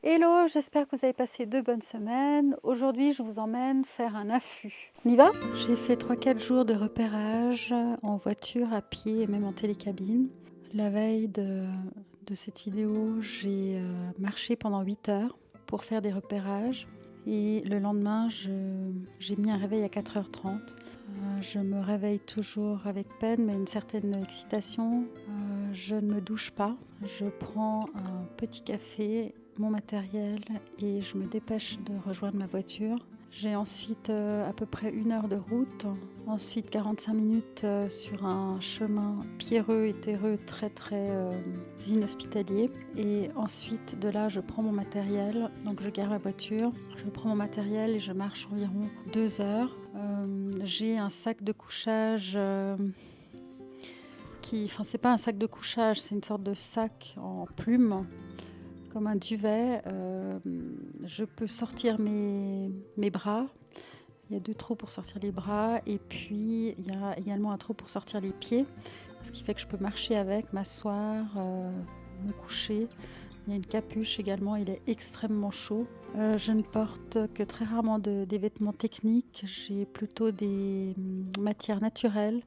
Hello, j'espère que vous avez passé 2 bonnes semaines. Aujourd'hui, je vous emmène faire un affût. On y va? J'ai fait 3-4 jours de repérage en voiture, à pied et même en télécabine. La veille de cette vidéo, j'ai marché pendant 8 heures pour faire des repérages. Et le lendemain, j'ai mis un réveil à 4h30. Je me réveille toujours avec peine, mais une certaine excitation. Je ne me douche pas. Je prends un petit café, mon matériel et je me dépêche de rejoindre ma voiture. J'ai ensuite à peu près 1 heure de route, ensuite 45 minutes sur un chemin pierreux et terreux très inhospitalier. Et ensuite de là, je prends mon matériel, donc je gare ma voiture, je prends mon matériel et je marche environ 2 heures. J'ai un sac de couchage c'est pas un sac de couchage, c'est une sorte de sac en plume, comme un duvet. Je peux sortir mes bras. Il y a 2 trous pour sortir les bras et puis il y a également un trou pour sortir les pieds, ce qui fait que je peux marcher avec, m'asseoir, me coucher. Il y a une capuche également, il est extrêmement chaud. Je ne porte que très rarement des vêtements techniques, j'ai plutôt des matières naturelles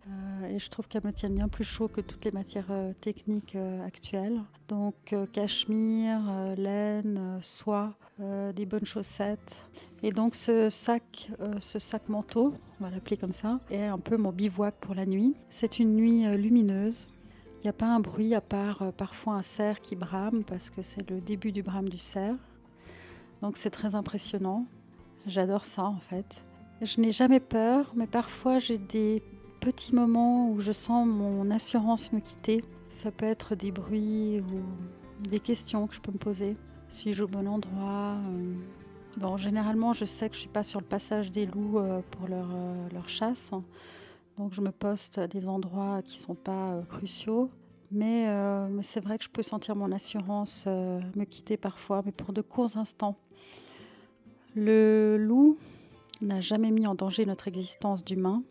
et je trouve qu'elles me tiennent bien plus chaud que toutes les matières techniques actuelles. Donc cachemire, laine, soie, des bonnes chaussettes. Et donc ce sac manteau, on va l'appeler comme ça, est un peu mon bivouac pour la nuit. C'est une nuit lumineuse. Il n'y a pas un bruit à part parfois un cerf qui brame parce que c'est le début du brame du cerf. Donc c'est très impressionnant. J'adore ça en fait. Je n'ai jamais peur, mais parfois j'ai des petits moments où je sens mon assurance me quitter. Ça peut être des bruits ou des questions que je peux me poser. Suis-je au bon endroit? Bon, généralement, je sais que je ne suis pas sur le passage des loups pour leur chasse. Donc je me poste à des endroits qui ne sont pas cruciaux. Mais c'est vrai que je peux sentir mon assurance me quitter parfois, mais pour de courts instants. Le loup n'a jamais mis en danger notre existence d'humain.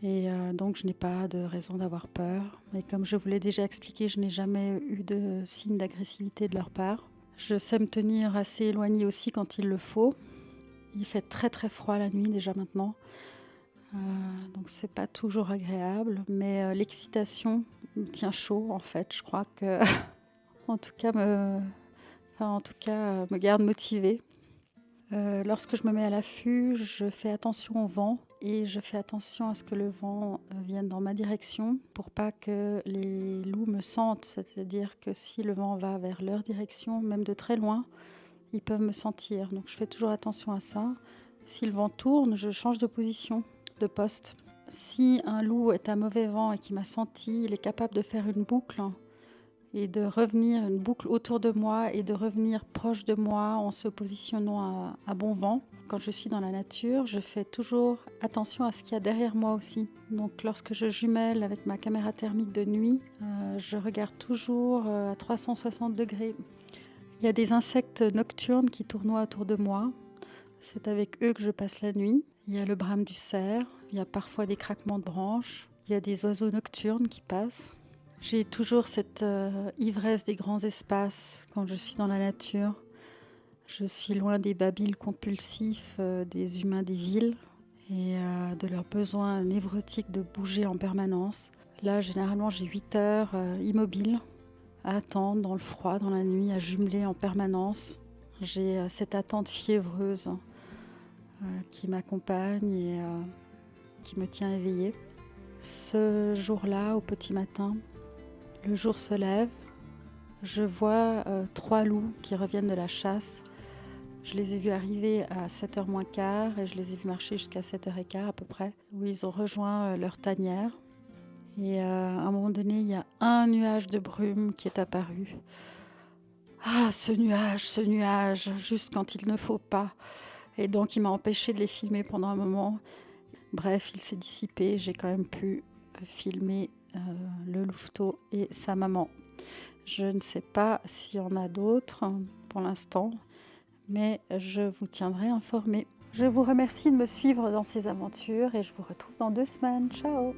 Et donc je n'ai pas de raison d'avoir peur. Mais comme je vous l'ai déjà expliqué, je n'ai jamais eu de signe d'agressivité de leur part. Je sais me tenir assez éloignée aussi quand il le faut. Il fait très très froid la nuit déjà maintenant. Donc c'est pas toujours agréable, mais l'excitation me tient chaud en fait. Je crois que en tout cas me garde motivée. Lorsque je me mets à l'affût, je fais attention au vent et je fais attention à ce que le vent vienne dans ma direction pour pas que les loups me sentent. C'est-à-dire que si le vent va vers leur direction, même de très loin, ils peuvent me sentir. Donc je fais toujours attention à ça. Si le vent tourne, je change de position, de poste. Si un loup est à mauvais vent et qu'il m'a senti, il est capable de faire une boucle et de revenir, une boucle autour de moi et de revenir proche de moi en se positionnant à bon vent. Quand je suis dans la nature, je fais toujours attention à ce qu'il y a derrière moi aussi. Donc lorsque je jumelle avec ma caméra thermique de nuit, je regarde toujours à 360 degrés. Il y a des insectes nocturnes qui tournoient autour de moi. C'est avec eux que je passe la nuit. Il y a le brame du cerf, il y a parfois des craquements de branches, il y a des oiseaux nocturnes qui passent. J'ai toujours cette ivresse des grands espaces quand je suis dans la nature. Je suis loin des babiles compulsifs des humains des villes et de leur besoin névrotique de bouger en permanence. Là, généralement, j'ai 8 heures immobile à attendre dans le froid, dans la nuit, à jumeler en permanence. J'ai cette attente fiévreuse qui m'accompagne et qui me tient éveillée. Ce jour-là, au petit matin, le jour se lève, je vois 3 loups qui reviennent de la chasse. Je les ai vus arriver à 7h moins quart et je les ai vus marcher jusqu'à 7h15 à peu près, où ils ont rejoint leur tanière. Et à un moment donné, il y a un nuage de brume qui est apparu. Ah, ce nuage, juste quand il ne faut pas. Et donc, il m'a empêché de les filmer pendant un moment. Bref, il s'est dissipé. J'ai quand même pu filmer le louveteau et sa maman. Je ne sais pas s'il y en a d'autres pour l'instant, mais je vous tiendrai informé. Je vous remercie de me suivre dans ces aventures et je vous retrouve dans 2 semaines. Ciao!